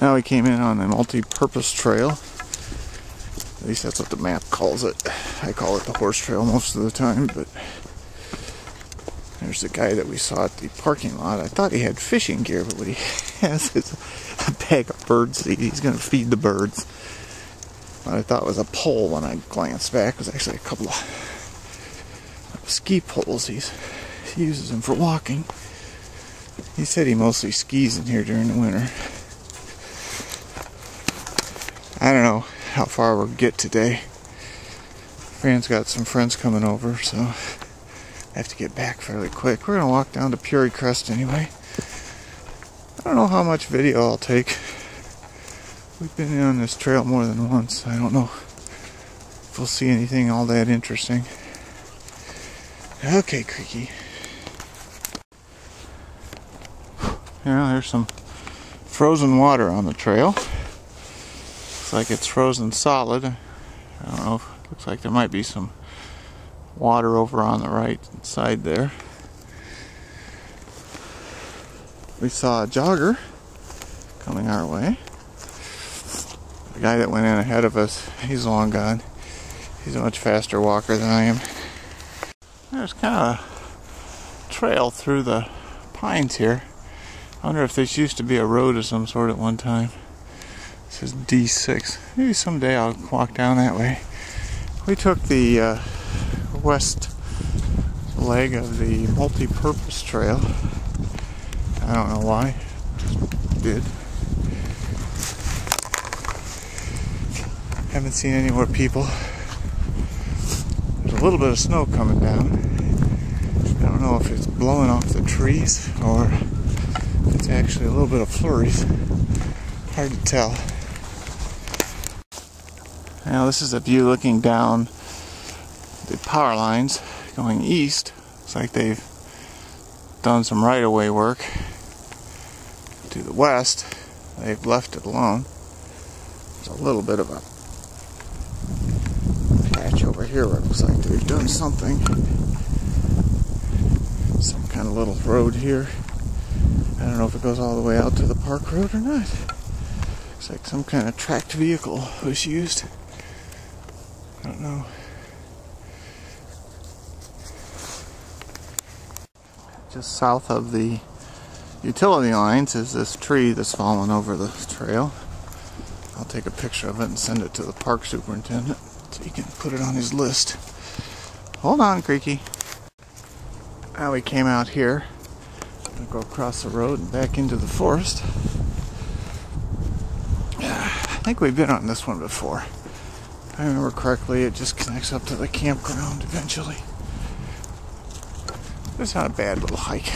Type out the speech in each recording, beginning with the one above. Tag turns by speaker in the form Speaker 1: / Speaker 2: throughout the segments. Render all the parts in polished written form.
Speaker 1: Now we came in on the multi-purpose trail. At least that's what the map calls it. I call it the horse trail most of the time, but there's the guy that we saw at the parking lot. I thought he had fishing gear, but what he has is a bag of bird seed. He's going to feed the birds. What I thought was a pole when I glanced back was actually a couple of ski poles. He uses them for walking. He said he mostly skis in here during the winter. I don't know how far we'll get today. Fran's got some friends coming over, so I have to get back fairly quick. We're going to walk down to Peary Crest anyway. I don't know how much video I'll take. We've been on this trail more than once. I don't know if we'll see anything all that interesting. Okay, Creaky. Yeah, there's some frozen water on the trail. Looks like it's frozen solid. I don't know. Looks like there might be some water over on the right side there. We saw a jogger coming our way. The guy that went in ahead of us, he's long gone. He's a much faster walker than I am. There's kind of a trail through the pines here. I wonder if this used to be a road of some sort at one time. This is D6. Maybe someday I'll walk down that way. We took the west leg of the multi-purpose trail. I don't know why. Just did. Haven't seen any more people. There's a little bit of snow coming down. I don't know if it's blowing off the trees or if it's actually a little bit of flurries. Hard to tell. Now this is a view looking down the power lines going east. Looks like they've done some right-of-way work. To the west, they've left it alone. There's a little bit of a patch over here where it looks like they've done something. Some kind of little road here. I don't know if it goes all the way out to the park road or not. Looks like some kind of tracked vehicle was used. I don't know. Just south of the utility lines is this tree that's fallen over the trail. I'll take a picture of it and send it to the park superintendent so he can put it on his list. Hold on, Creaky. Now we came out here. I'm going to go across the road and back into the forest. I think we've been on this one before. If I remember correctly, it just connects up to the campground eventually. It's not a bad little hike.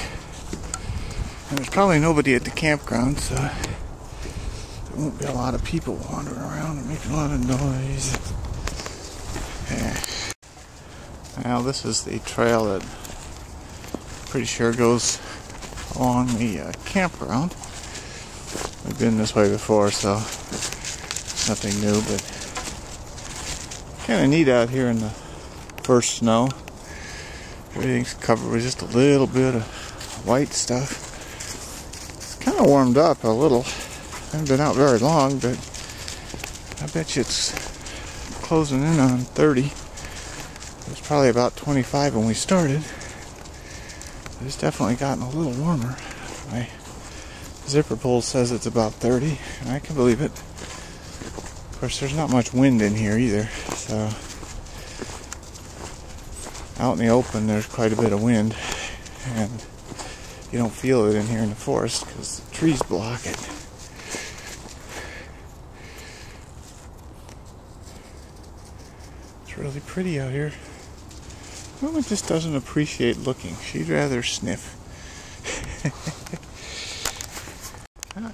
Speaker 1: And there's probably nobody at the campground, so there won't be a lot of people wandering around and making a lot of noise. Yeah. Now this is the trail that I'm pretty sure goes along the campground. We've been this way before, so nothing new, but kind of neat out here in the first snow. Everything's covered with just a little bit of white stuff. It's kind of warmed up a little. I haven't been out very long, but I bet you it's closing in on 30. It was probably about 25 when we started. But it's definitely gotten a little warmer. My zipper pull says it's about 30, and I can believe it. Of course, there's not much wind in here either, so out in the open there's quite a bit of wind, and you don't feel it in here in the forest because the trees block it. It's really pretty out here. Woman just doesn't appreciate looking. She'd rather sniff.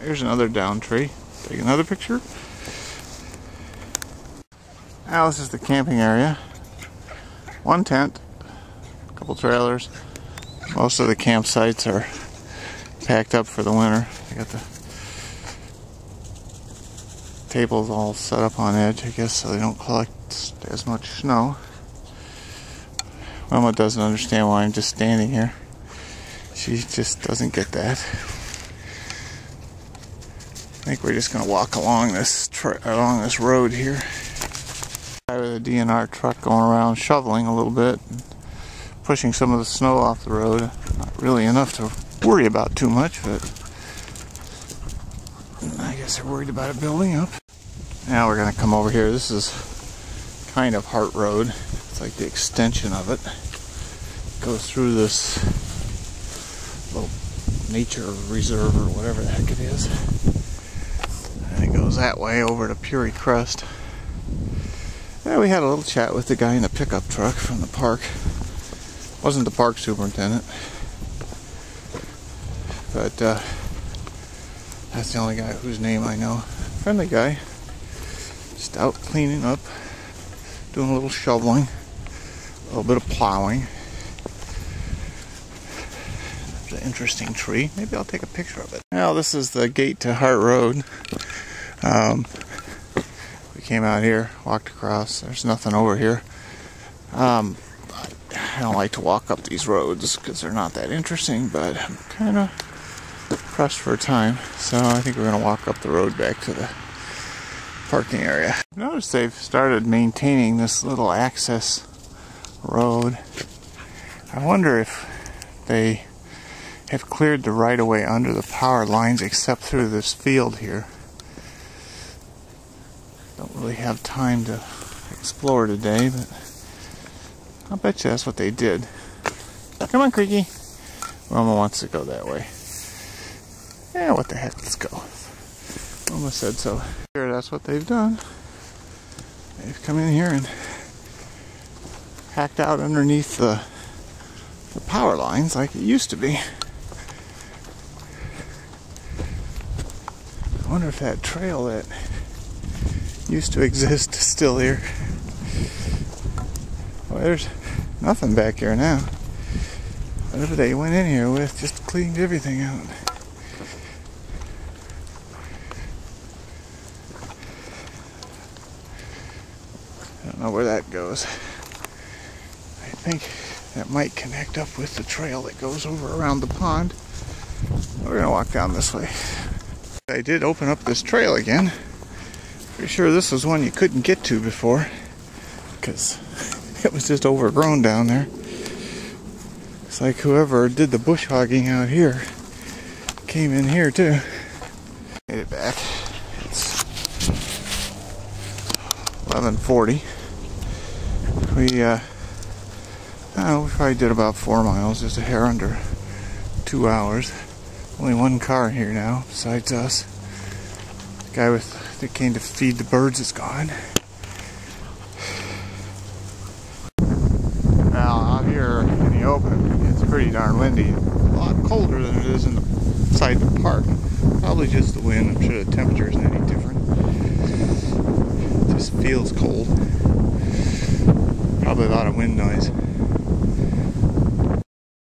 Speaker 1: Here's another down tree. Take another picture. Now this is the camping area. One tent, a couple trailers. Most of the campsites are packed up for the winter. They got the tables all set up on edge, I guess, so they don't collect as much snow. Mama doesn't understand why I'm just standing here. She just doesn't get that. think we're just going to walk along this road here. I have a DNR truck going around shoveling a little bit, pushing some of the snow off the road. Not really enough to worry about too much, but I guess they're worried about it building up. Now we're going to come over here. This is kind of Hart Road. It's like the extension of it. It goes through this little nature reserve or whatever the heck it is. And it goes that way over to Puri Crest. And we had a little chat with the guy in the pickup truck from the park. Wasn't the park superintendent, but that's the only guy whose name I know. Friendly guy. Just out cleaning up, doing a little shoveling, a little bit of plowing. There's an interesting tree. Maybe I'll take a picture of it. Now this is the gate to Hart Road. We came out here, walked across. There's nothing over here. I don't like to walk up these roads because they're not that interesting, but I'm kind of pressed for time, so I think we're going to walk up the road back to the parking area. I've noticed they've started maintaining this little access road. I wonder if they have cleared the right-of-way under the power lines except through this field here. Don't really have time to explore today, but I'll bet you that's what they did. Come on, Creaky. Mama wants to go that way. Yeah, what the heck, let's go. Mama said so. Here, that's what they've done. They've come in here and hacked out underneath the power lines like it used to be. I wonder if that trail that used to exist is still here. Well, there's nothing back here now. Whatever they went in here with just cleaned everything out. I don't know where that goes. I think that might connect up with the trail that goes over around the pond. We're gonna walk down this way. I did open up this trail again. Pretty sure this was one you couldn't get to before because it was just overgrown down there. It's like whoever did the bush hogging out here came in here too. Made it back. It's 11:40. We probably did about 4 miles, just a hair under 2 hours. Only one car here now besides us. The guy that came to feed the birds is gone. Now out here in the open, it's pretty darn windy. A lot colder than it is inside the park. Probably just the wind. I'm sure the temperature isn't any different. It just feels cold. Probably a lot of wind noise.